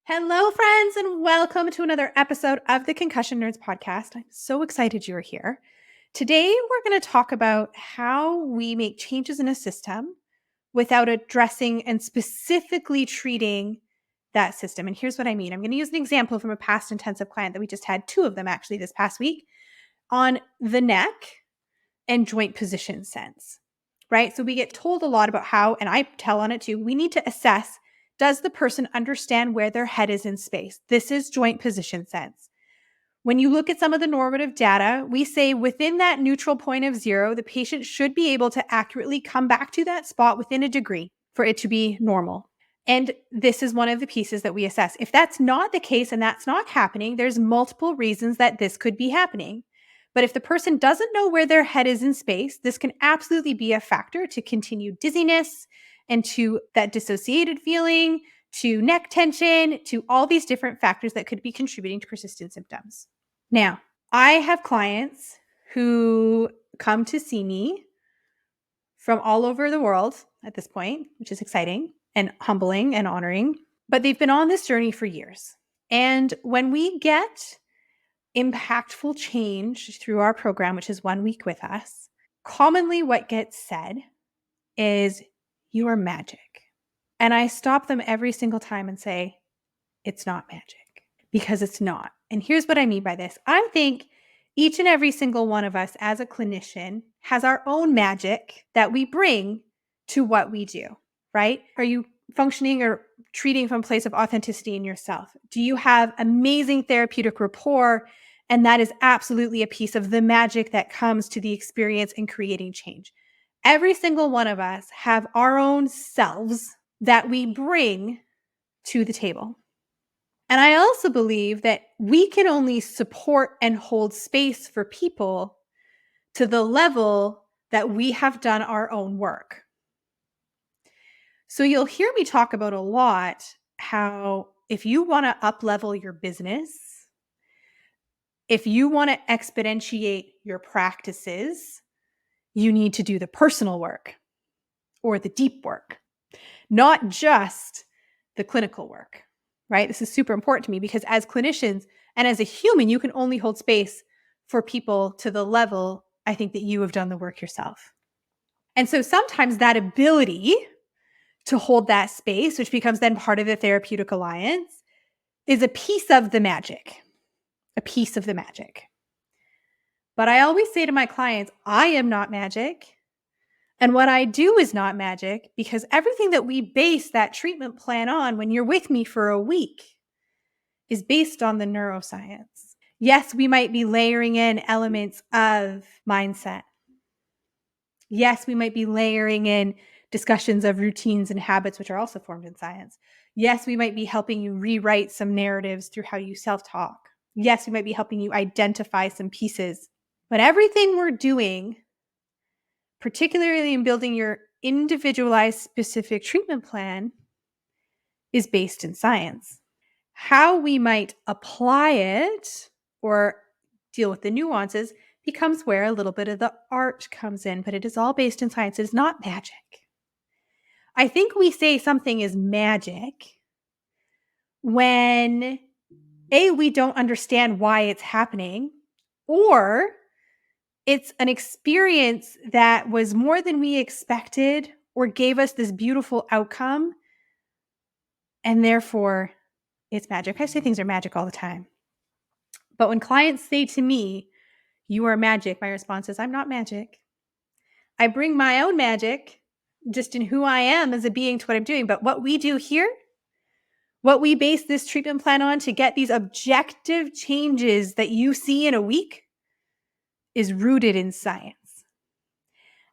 Hello, friends, and welcome to another episode of the Concussion Nerds podcast. I'm so excited you're here. Today, we're going to talk about how we make changes in a system without addressing and specifically treating that system. And here's what I mean. I'm going to use an example from a past intensive client that we just had, two of them actually this past week, on the neck and joint position sense, right? So we get told a lot about how, and I tell on it too, we need to assess, does the person understand where their head is in space? This is joint position sense. When you look at some of the normative data, we say within that neutral point of zero, the patient should be able to accurately come back to that spot within a degree for it to be normal. And this is one of the pieces that we assess. If that's not the case and that's not happening, there's multiple reasons that this could be happening. But if the person doesn't know where their head is in space, this can absolutely be a factor to continued dizziness and to that dissociated feeling, to neck tension, to all these different factors that could be contributing to persistent symptoms. Now, I have clients who come to see me from all over the world at this point, which is exciting and humbling and honoring, but they've been on this journey for years. And when we get impactful change through our program, which is 1 week with us, commonly what gets said is, "You are magic." And I stop them every single time and say, "It's not magic," because it's not. And here's what I mean by this. I think each and every single one of us as a clinician has our own magic that we bring to what we do, right? Are you functioning or treating from a place of authenticity in yourself? Do you have amazing therapeutic rapport? And that is absolutely a piece of the magic that comes to the experience in creating change. Every single one of us have our own selves that we bring to the table. And I also believe that we can only support and hold space for people to the level that we have done our own work. So you'll hear me talk about a lot how if you want to up-level your business, if you want to exponentiate your practices, you need to do the personal work or the deep work, not just the clinical work, right? This is super important to me because as clinicians and as a human, you can only hold space for people to the level I think that you have done the work yourself. And so sometimes that ability to hold that space, which becomes then part of the therapeutic alliance, is a piece of the magic, a piece of the magic. But I always say to my clients, I am not magic. And what I do is not magic because everything that we base that treatment plan on when you're with me for a week is based on the neuroscience. Yes, we might be layering in elements of mindset. Yes, we might be layering in discussions of routines and habits, which are also formed in science. Yes, we might be helping you rewrite some narratives through how you self-talk. Yes, we might be helping you identify some pieces. But everything we're doing, particularly in building your individualized specific treatment plan, is based in science. How we might apply it or deal with the nuances becomes where a little bit of the art comes in, but it is all based in science. It is not magic. I think we say something is magic when A, we don't understand why it's happening, or it's an experience that was more than we expected or gave us this beautiful outcome, and therefore it's magic. I say things are magic all the time. But when clients say to me, "You are magic," my response is, "I'm not magic. I bring my own magic just in who I am as a being to what I'm doing. But what we do here, what we base this treatment plan on to get these objective changes that you see in a week is rooted in science.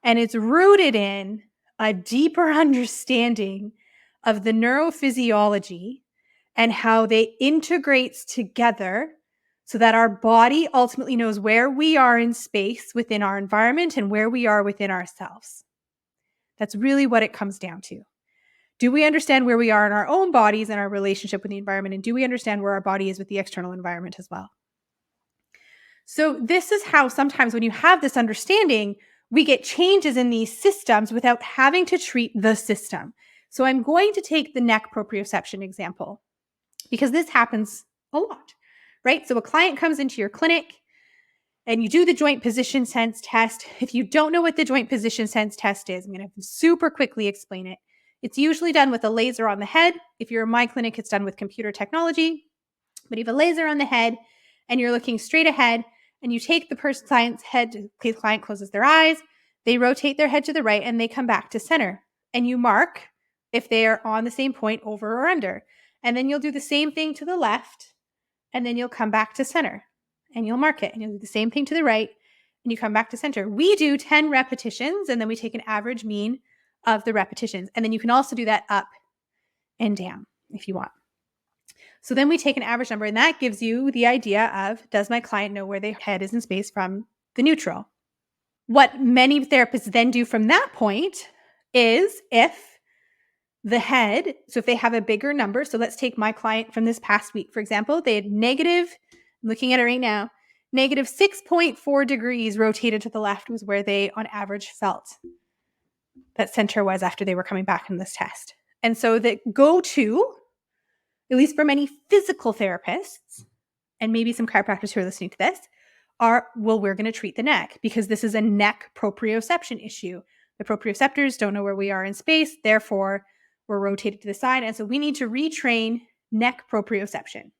And it's rooted in a deeper understanding of the neurophysiology and how they integrates together so that our body ultimately knows where we are in space within our environment and where we are within ourselves. That's really what it comes down to. Do we understand where we are in our own bodies and our relationship with the environment? And do we understand where our body is with the external environment as well? So this is how sometimes when you have this understanding, we get changes in these systems without having to treat the system. So I'm going to take the neck proprioception example, because this happens a lot, right? So a client comes into your clinic and you do the joint position sense test. If you don't know what the joint position sense test is, I'm going to super quickly explain it. It's usually done with a laser on the head. If you're in my clinic, it's done with computer technology. But you have a laser on the head and you're looking straight ahead and you take the client's head, the client closes their eyes, they rotate their head to the right and they come back to center. And you mark if they are on the same point over or under. And then you'll do the same thing to the left and then you'll come back to center and you'll mark it. And you'll do the same thing to the right and you come back to center. We do 10 repetitions and then we take an average mean of the repetitions. And then you can also do that up and down if you want. So then we take an average number and that gives you the idea of, does my client know where their head is in space from the neutral? What many therapists then do from that point is if the head, so if they have a bigger number, so let's take my client from this past week, for example, they had negative, I'm looking at it right now, negative 6.4 degrees rotated to the left was where they on average felt that center was after they were coming back from this test. And so the go-to, at least for many physical therapists, and maybe some chiropractors who are listening to this, are, well, we're going to treat the neck because this is a neck proprioception issue. The proprioceptors don't know where we are in space, therefore we're rotated to the side. And so we need to retrain neck proprioception.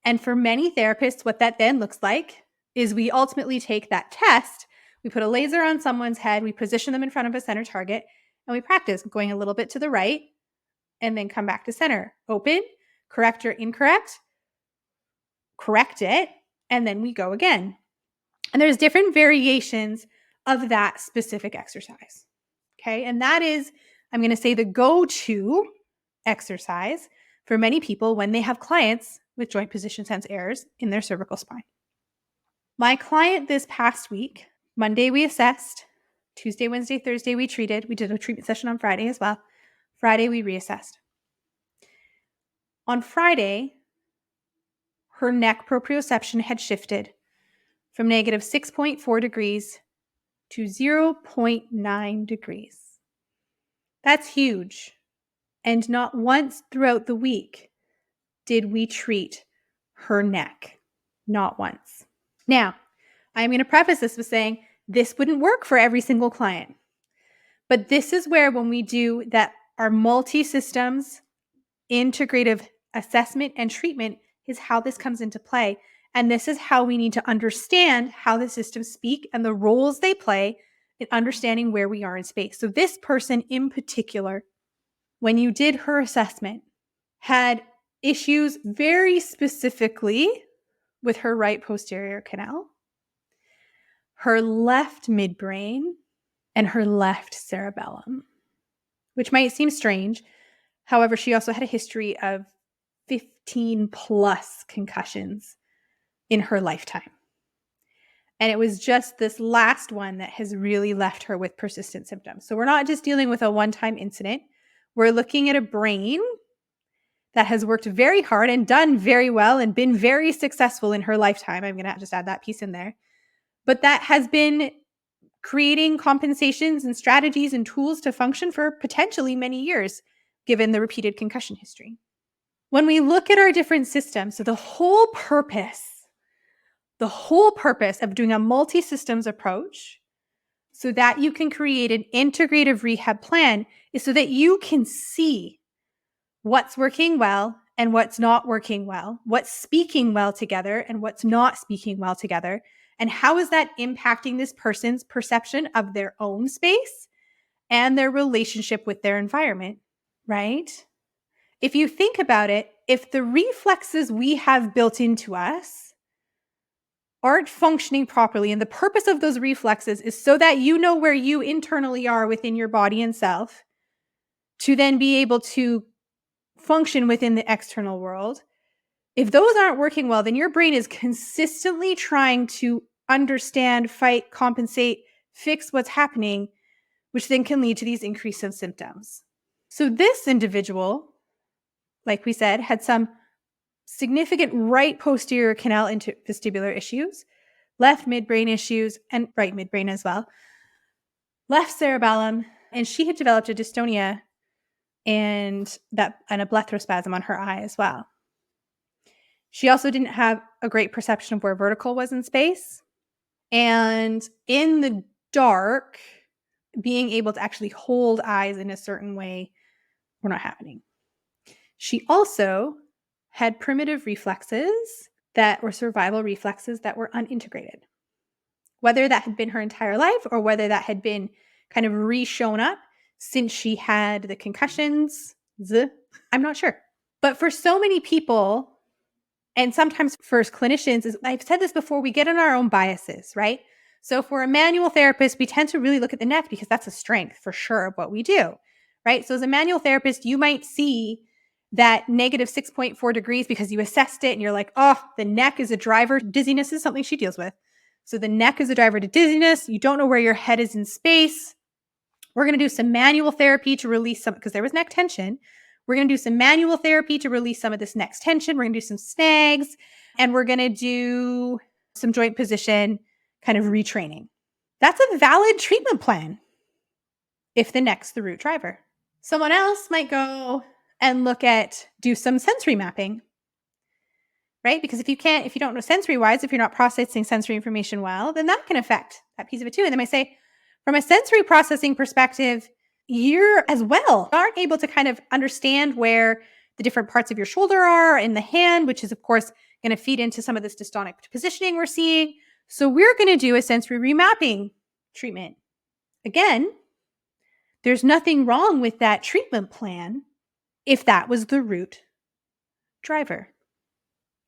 And for many therapists, what that then looks like is we ultimately take that test, we put a laser on someone's head, we position them in front of a center target, and we practice going a little bit to the right and then come back to center. Open, correct or incorrect, correct it, and then we go again. And there's different variations of that specific exercise. Okay, and that is, I'm going to say, the go-to exercise for many people when they have clients with joint position sense errors in their cervical spine. My client this past week, Monday we assessed, Tuesday, Wednesday, Thursday we treated. We did a treatment session on Friday as well. Friday we reassessed. On Friday, her neck proprioception had shifted from negative 6.4 degrees to 0.9 degrees. That's huge. And not once throughout the week did we treat her neck. Not once. Now, I'm going to preface this with saying this wouldn't work for every single client. But this is where, when we do that, our multi-systems integrative assessment and treatment is how this comes into play. And this is how we need to understand how the systems speak and the roles they play in understanding where we are in space. So this person in particular, when you did her assessment, had issues very specifically with her right posterior canal, her left midbrain, and her left cerebellum, which might seem strange. However, she also had a history of 15 plus concussions in her lifetime. And it was just this last one that has really left her with persistent symptoms. So we're not just dealing with a one-time incident. We're looking at a brain that has worked very hard and done very well and been very successful in her lifetime. I'm going to just add that piece in there. But that has been creating compensations and strategies and tools to function for potentially many years, given the repeated concussion history. When we look at our different systems, so the whole purpose of doing a multi-systems approach so that you can create an integrative rehab plan is so that you can see what's working well and what's not working well, what's speaking well together and what's not speaking well together, and how is that impacting this person's perception of their own space and their relationship with their environment, right? If you think about it, if the reflexes we have built into us aren't functioning properly, and the purpose of those reflexes is so that you know where you internally are within your body and self, to then be able to function within the external world. If those aren't working well, then your brain is consistently trying to understand, fight, compensate, fix what's happening, which then can lead to these increased symptoms. So this individual, like we said, had some significant right posterior canal vestibular issues, left midbrain issues, and right midbrain as well, left cerebellum, and she had developed a dystonia and a blepharospasm on her eye as well. She also didn't have a great perception of where vertical was in space. And in the dark, being able to actually hold eyes in a certain way were not happening. She also had primitive reflexes that were survival reflexes that were unintegrated. Whether that had been her entire life or whether that had been kind of re-shown up since she had the concussions, I'm not sure. But for so many people, and sometimes for clinicians, I've said this before, we get in our own biases, right? So for a manual therapist, we tend to really look at the neck because that's a strength for sure of what we do, right? So as a manual therapist, you might see that negative 6.4 degrees because you assessed it and you're like, oh, the neck is a driver. Dizziness is something she deals with. So the neck is a driver to dizziness. You don't know where your head is in space. We're going to do some manual therapy to release some, because there was neck tension. We're going to do some manual therapy to release some of this neck tension. We're going to do some snags, and we're going to do some joint position kind of retraining. That's a valid treatment plan if the neck's the root driver. Someone else might go and do some sensory mapping, right? Because if you don't know sensory wise, if you're not processing sensory information well, then that can affect that piece of it too. And they might say, from a sensory processing perspective, you're as well aren't able to kind of understand where the different parts of your shoulder are in the hand, which is of course going to feed into some of this dystonic positioning we're seeing. So we're going to do a sensory remapping treatment. Again, there's nothing wrong with that treatment plan if that was the root driver.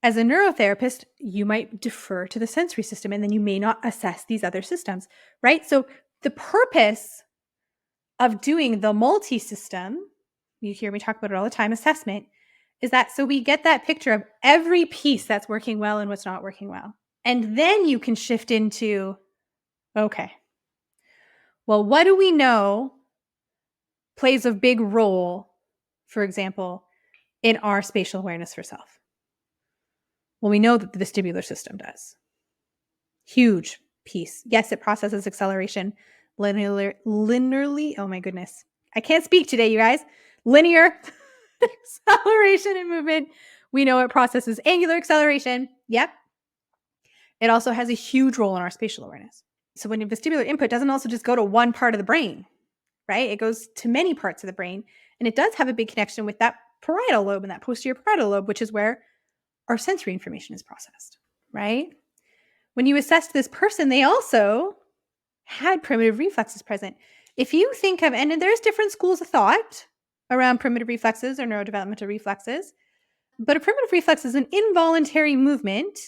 As a neurotherapist, you might defer to the sensory system and then you may not assess these other systems, right? So the purpose of doing the multi-system, you hear me talk about it all the time, assessment, is that so we get that picture of every piece that's working well and what's not working well. And then you can shift into, okay, well, what do we know plays a big role, for example, in our spatial awareness for self? Well, we know that the vestibular system does. Huge piece. Yes, it processes acceleration linearly. Oh my goodness. I can't speak today, you guys. Linear acceleration and movement. We know it processes angular acceleration. Yep. It also has a huge role in our spatial awareness. So when vestibular input doesn't also just go to one part of the brain, right? It goes to many parts of the brain. And it does have a big connection with that parietal lobe and that posterior parietal lobe, which is where our sensory information is processed, right? When you assessed this person, they also had primitive reflexes present. If you think of, and there's different schools of thought around primitive reflexes or neurodevelopmental reflexes, but a primitive reflex is an involuntary movement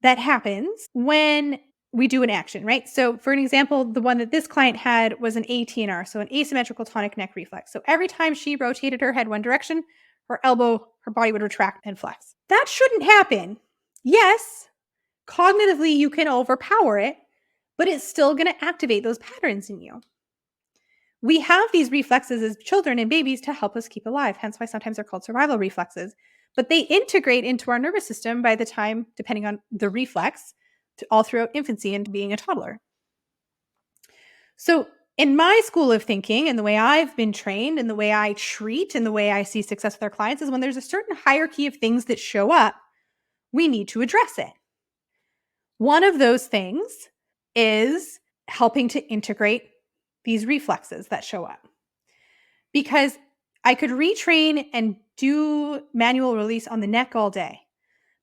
that happens when we do an action, right? So for an example, the one that this client had was an ATNR, so an asymmetrical tonic neck reflex. So every time she rotated her head one direction, her body would retract and flex. That shouldn't happen. Yes, cognitively you can overpower it, but it's still going to activate those patterns in you. We have these reflexes as children and babies to help us keep alive, hence why sometimes they're called survival reflexes. But they integrate into our nervous system by the time, depending on the reflex, all throughout infancy and being a toddler. So in my school of thinking and the way I've been trained and the way I treat and the way I see success with our clients is when there's a certain hierarchy of things that show up, we need to address it. One of those things is helping to integrate these reflexes that show up. Because I could retrain and do manual release on the neck all day.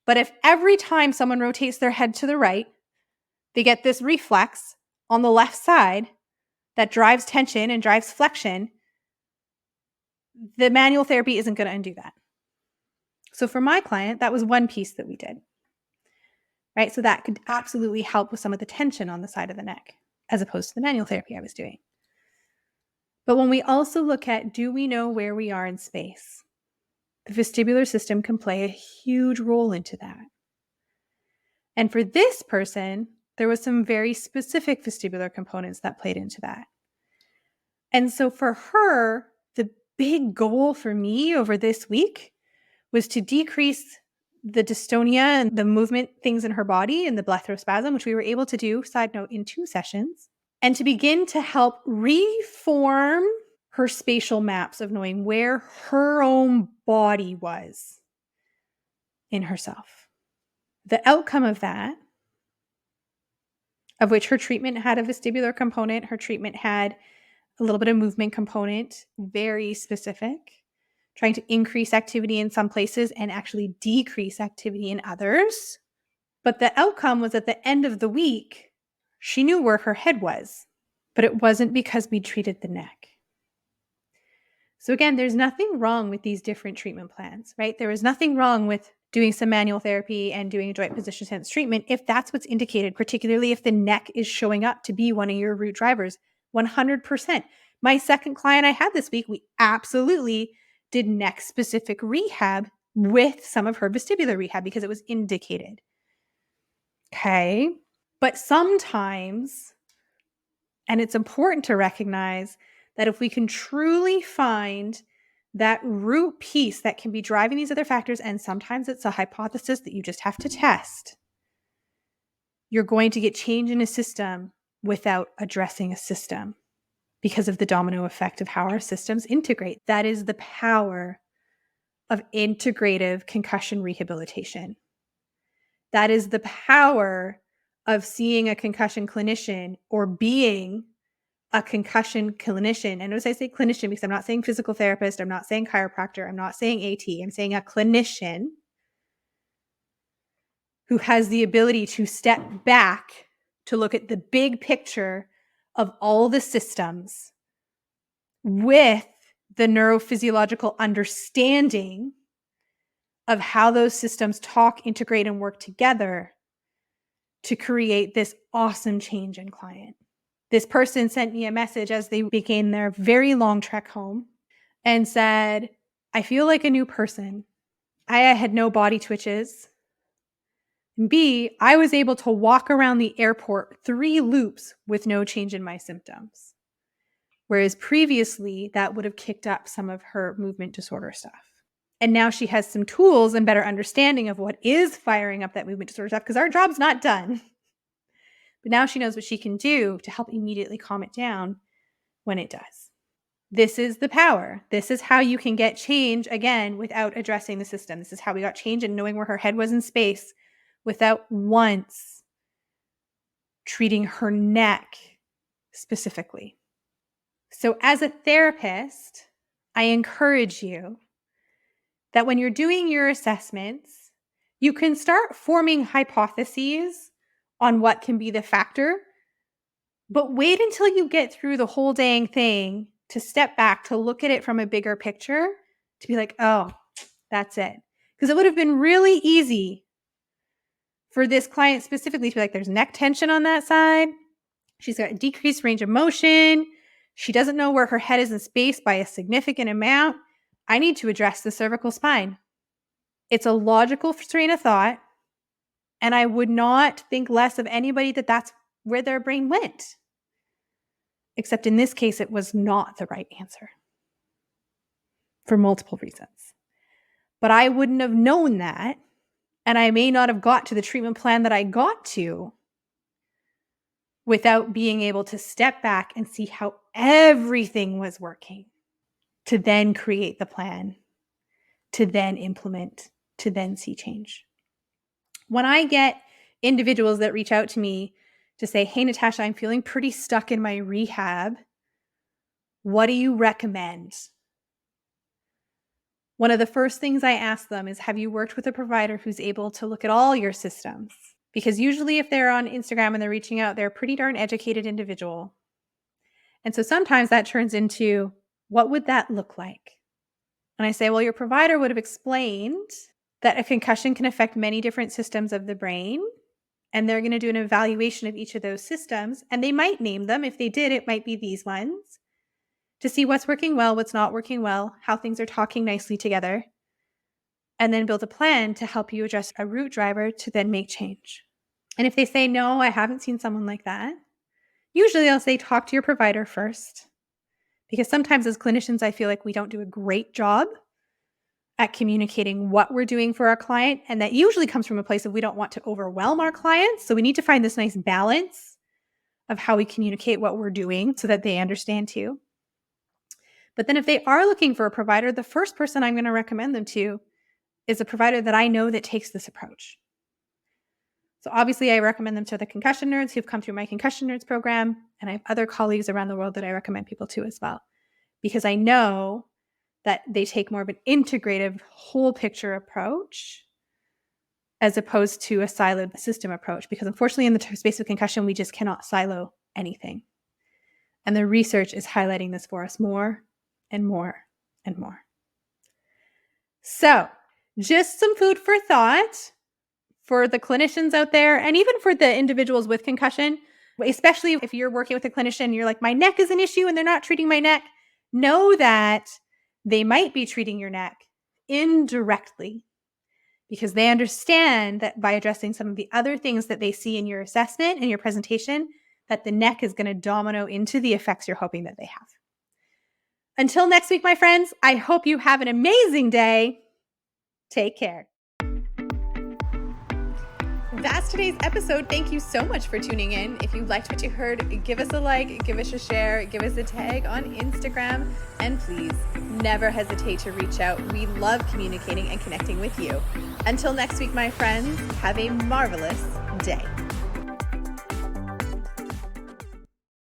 But if every time someone rotates their head to the right, they get this reflex on the left side that drives tension and drives flexion, the manual therapy isn't going to undo that. So for my client, that was one piece that we did. Right? So that could absolutely help with some of the tension on the side of the neck, as opposed to the manual therapy I was doing. But when we also look at, do we know where we are in space? The vestibular system can play a huge role into that. And for this person, there was some very specific vestibular components that played into that. And so for her, the big goal for me over this week was to decrease the dystonia and the movement things in her body and the blepharospasm, which we were able to do, side note, in 2 sessions, and to begin to help reform her spatial maps of knowing where her own body was in herself. The outcome of that, of which her treatment had a vestibular component, her treatment had a little bit of movement component, very specific, trying to increase activity in some places and actually decrease activity in others. But the outcome was at the end of the week, she knew where her head was, but it wasn't because we treated the neck. So again, there's nothing wrong with these different treatment plans, right? There is nothing wrong with doing some manual therapy and doing a joint position tense treatment if that's what's indicated, particularly if the neck is showing up to be one of your root drivers. 100%. My second client I had this week, we absolutely did neck specific rehab with some of her vestibular rehab because it was indicated. Okay. But sometimes, and it's important to recognize that if we can truly find that root piece that can be driving these other factors, and sometimes it's a hypothesis that you just have to test, you're going to get change in a system without addressing a system because of the domino effect of how our systems integrate. That is the power of integrative concussion rehabilitation. That is the power of seeing a concussion clinician or being a concussion clinician. And as I say clinician, because I'm not saying physical therapist, I'm not saying chiropractor, I'm not saying AT, I'm saying a clinician who has the ability to step back to look at the big picture of all the systems with the neurophysiological understanding of how those systems talk, integrate, and work together to create this awesome change in client. This person sent me a message as they began their very long trek home and said, I feel like a new person. I had no body twitches. B, I was able to walk around the airport 3 loops with no change in my symptoms. Whereas previously, that would have kicked up some of her movement disorder stuff. And now she has some tools and better understanding of what is firing up that movement disorder stuff because our job's not done. But now she knows what she can do to help immediately calm it down when it does. This is the power. This is how you can get change, again, without addressing the system. This is how we got change and knowing where her head was in space without once treating her neck specifically. So as a therapist, I encourage you that when you're doing your assessments, you can start forming hypotheses on what can be the factor, but wait until you get through the whole dang thing to step back, to look at it from a bigger picture, to be like, oh, that's it. Because it would have been really easy for this client specifically to be like, there's neck tension on that side. She's got a decreased range of motion. She doesn't know where her head is in space by a significant amount. I need to address the cervical spine. It's a logical train of thought. And I would not think less of anybody that that's where their brain went. Except in this case, it was not the right answer for multiple reasons. But I wouldn't have known that. And I may not have got to the treatment plan that I got to without being able to step back and see how everything was working to then create the plan, to then implement, to then see change. When I get individuals that reach out to me to say, hey, Natasha, I'm feeling pretty stuck in my rehab. What do you recommend? One of the first things I ask them is, have you worked with a provider who's able to look at all your systems? Because usually if they're on Instagram and they're reaching out, they're a pretty darn educated individual. And so sometimes that turns into, what would that look like? And I say, well, your provider would have explained that a concussion can affect many different systems of the brain. And they're going to do an evaluation of each of those systems. And they might name them. If they did, it might be these ones to see what's working well, what's not working well, how things are talking nicely together. And then build a plan to help you address a root driver to then make change. And if they say, no, I haven't seen someone like that, usually I'll say, talk to your provider first. Because sometimes as clinicians, I feel like we don't do a great job at communicating what we're doing for our client. And that usually comes from a place of we don't want to overwhelm our clients. So we need to find this nice balance of how we communicate what we're doing so that they understand too. But then if they are looking for a provider, the first person I'm going to recommend them to is a provider that I know that takes this approach. So obviously I recommend them to the concussion nerds who've come through my concussion nerds program. And I have other colleagues around the world that I recommend people to as well, because I know that they take more of an integrative whole picture approach as opposed to a siloed system approach. Because unfortunately in the space of concussion, we just cannot silo anything. And the research is highlighting this for us more and more and more. So just some food for thought for the clinicians out there, and even for the individuals with concussion, especially if you're working with a clinician and you're like, my neck is an issue and they're not treating my neck. Know that they might be treating your neck indirectly, because they understand that by addressing some of the other things that they see in your assessment and your presentation, that the neck is going to domino into the effects you're hoping that they have. Until next week, my friends, I hope you have an amazing day. Take care. That's today's episode. Thank you so much for tuning in. If you liked what you heard, give us a like, give us a share, give us a tag on Instagram, and please never hesitate to reach out. We love communicating and connecting with you. Until next week, my friends, have a marvelous day.